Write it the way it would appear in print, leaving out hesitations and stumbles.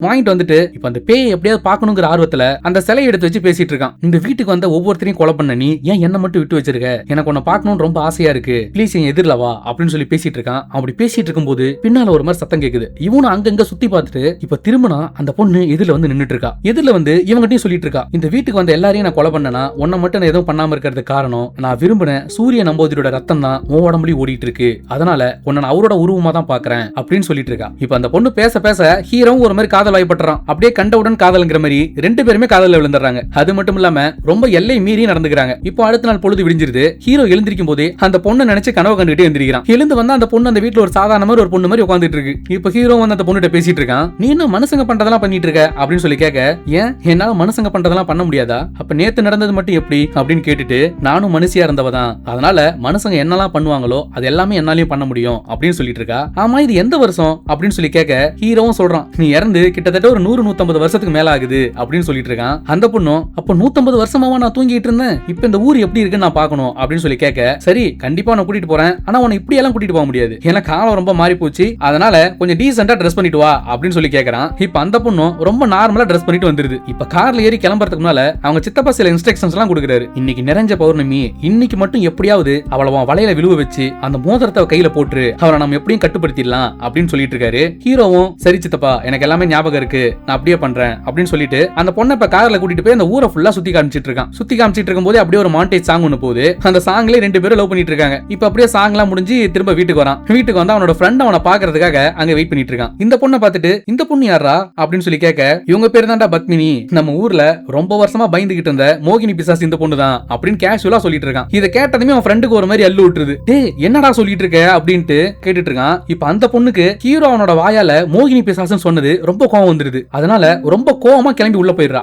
வாங்கிட்டு வந்துட்டு இப்ப அந்த பேய் எப்படியாவது பாக்கணுங்கிற ஆர்வத்துல அந்த சிலையை எடுத்து வச்சு பேசிட்டு இருக்கான். இந்த வீட்டுக்கு வந்த ஒவ்வொருத்தரையும் கொலை பண்ண நீ ஏன் என்ன மட்டும் விட்டு வச்சிருக்க? எனக்கு உன்னை பாக்கணும்னு ரொம்ப ஆசையா இருக்கு, ப்ளீஸ் என் எதிரில வா அப்படின்னு சொல்லி பேசிட்டு இருக்கான். அப்படி பேசிட்டு இருக்கும்போது பின்னால ஒரு மாதிரி சத்தம் கேக்குது. இவனும் அங்கங்க சுத்தி பார்த்துட்டு இப்ப திரும்பினா அந்த பொண்ணு எதிரில வந்து நின்னுட்டு இருக்கா. எதிரில வந்து இவங்கிட்டையும் சொல்லிட்டு இருக்கா, இந்த வீட்டுக்கு வந்த எல்லாரையும் நான் கொலை பண்ணனா உன்னை மட்டும் நான் எதுவும் பண்ணாம இருக்கிறது காரணம் நான் விரும்பின சூரிய நம்பூதிரியோட ரத்தம் தான் உன் உடம்புலயும் ஓடிட்டு இருக்கு, அதனால உன்னை நான் அவரோட உருவமா தான் பாக்குறேன் அப்படின்னு சொல்லிட்டு இருக்கா. இப்ப அந்த பொண்ணு பேச பேச ஹீரோவும் ஒரு மாதிரி காதல் வாய்ப்பட்டுறான். அப்படியே கண்டவுடன் காதல்ங்கிற மாதிரி ரெண்டு பேருமே காதல்ல விழுந்துறாங்க. அது மட்டும் இல்லாம ரொம்ப எல்லை மீறி நடந்துக்கிறாங்க. இப்போ அடுத்த நாள் பொழுது விடிஞ்சிருது. ஹீரோ எழுந்திருக்கும் போதே அந்த பொண்ணை நினைச்சு கனவு கண்டுகிட்டே எழுந்திருக்கான். எழுந்து வந்தா அந்த பொண்ணு அந்த வீட்டுல ஒரு சாதாரண மாதிரி ஒரு பொண்ணு மாதிரி உட்காந்துட்டு இருக்கு. இப்போ ஹீரோ வந்து அந்த பொண்ணுகிட்ட பேசிட்டு இருக்கான். நீ என்ன மனுஷங்க பண்றதெல்லாம் பண்ணிட்டு இருக்க அப்படின்னு சொல்லி கேட்க, ஏன் என்னால மனுஷங்க பண்றதெல்லாம் பண்ண முடியாதா? அப்ப நேத்து நடந்தது மட்டும் எப்படி அப்படின்னு கேட்டுட்டு, நானும் மனுஷியா இருந்தவதான், அதனால மனுஷங்க என்னெல்லாம் பண்ணுவாங்களோ அது எல்லாமே என்னாலையும் பண்ண முடியும் அப்படின்னு சொல்லிட்டு இருக்கா. ஆமா, இது எந்த வருஷம் அப்படின்னு சொல்லி கேட்க ஹீரோவும் சொல்றான், நீ இறந்து கிட்டத்தட்ட ஒரு 100-150 வருஷத்துக்கு மேல ஆகுது அப்படின்னு சொல்லிட்டு இருக்கான். அந்த பொண்ணும், அப்ப 150 வருஷமாவா நான் தூங்கிட்டு இருந்தேன், இப்ப இந்த ஊர் எப்படி இருக்குன்னு நான் பார்க்கணும் அப்படின்னு சொல்லி கேட்க, சரி கண்டிப்பா நான் கூட்டிட்டு போறேன், ஆனா உன்னை இப்படி எல்லாம் கூட்டிட்டு போக முடியாது, ஏன்னா காலம் ரொம்ப மாறி போச்சு, அதனால கொஞ்சம் டீசென்ட்டா ட்ரெஸ் பண்ணிட்டு வா அப்படின்னு சொல்லி கேட்கறான். இப்ப அந்த பொண்ணும் ரொம்ப நார்மலா ட்ரெஸ் பண்ணிட்டு வந்துருது. இப்ப கார்ல ஏறி கிளம்புறதுக்கு முன்னால அவங்க சித்தப்பா சில இன்ஸ்ட்ரக்ஷன்ஸ் எல்லாம் கொடுக்குறாரு. இன்னைக்கு நிறைஞ்ச பௌர்ணமி, இன்னைக்கு மட்டும் எப்படியாவது அவளை வலையில விழுவ வச்சு அந்த மோதிரத்தை கையில போட்டு அவளை நம்ம எப்படியும் கட்டுப்படுத்திடலாம் அப்படின்னு சொல்லிட்டு இருக்காரு. ஹீரோவும், சரி சித்தப்பா எனக்கு எல்லாமே ஞாபகம் இருக்கு, நான் அப்படியே பண்றேன் அப்படின்னு சொல்லிட்டு அந்த பொண்ணை இப்ப கார்ல கூட்டிட்டு போய் அந்த ஊரை ஃபுல்லா சுத்தி காமிச்சிட்டு இருக்கான். சுத்தி காமிச்சிட்டு இருக்கும்போது அப்படியே ஒரு மாண்டேஜ் சாங் ஒன்னு போகுது. அந்த சாங்ல ரெண்டு பேரும் லவ் பண்ணிட்டு இருக்காங்க. இப்ப அப்படியே சாங் எல்லாம் முடிஞ்சு திரும்ப வீட்டுக்கு வரான். வீட்டுக்கு வந்து அவனோட ஃப்ரெண்ட் அவனை பாக்குறதுக்காக அங்க வெயிட் பண்ணிட்டு இருக்கான். இந்த பொண்ணை பார்த்துட்டு, இந்த பொண்ணு யாரா அப்படின்னு சொல்லி கேட்க, இவங்க பேர் தான்டா பத்மினி, நம்ம ஊர்ல ரொம்ப வருஷமா பயந்துகிட்டு இருந்த மோகினி பிசாசு இந்த பொண்ணு தான் அப்படின்னு கேஷுவலா சொல்லிட்டு இருக்கான். இதை கேட்டதுமே அவன் ஃப்ரெண்டுக்கு ஒரு மாதிரி அள்ளு விட்டுருது. டேய் என்னடா சொல்லிட்டு இருக்க அப்படின்ட்டு கேட்டுட்டு இருக்கான். இப்ப அந்த பொண்ணுக்கு ஹீரோ அவனோட வாயால மோகினி பிசாசுன்னு சொன்னது ரொம்ப கோவம் வந்துருது. அதனால ரொம்ப கோவமா கிளம்பி உள்ள போயிடுறா.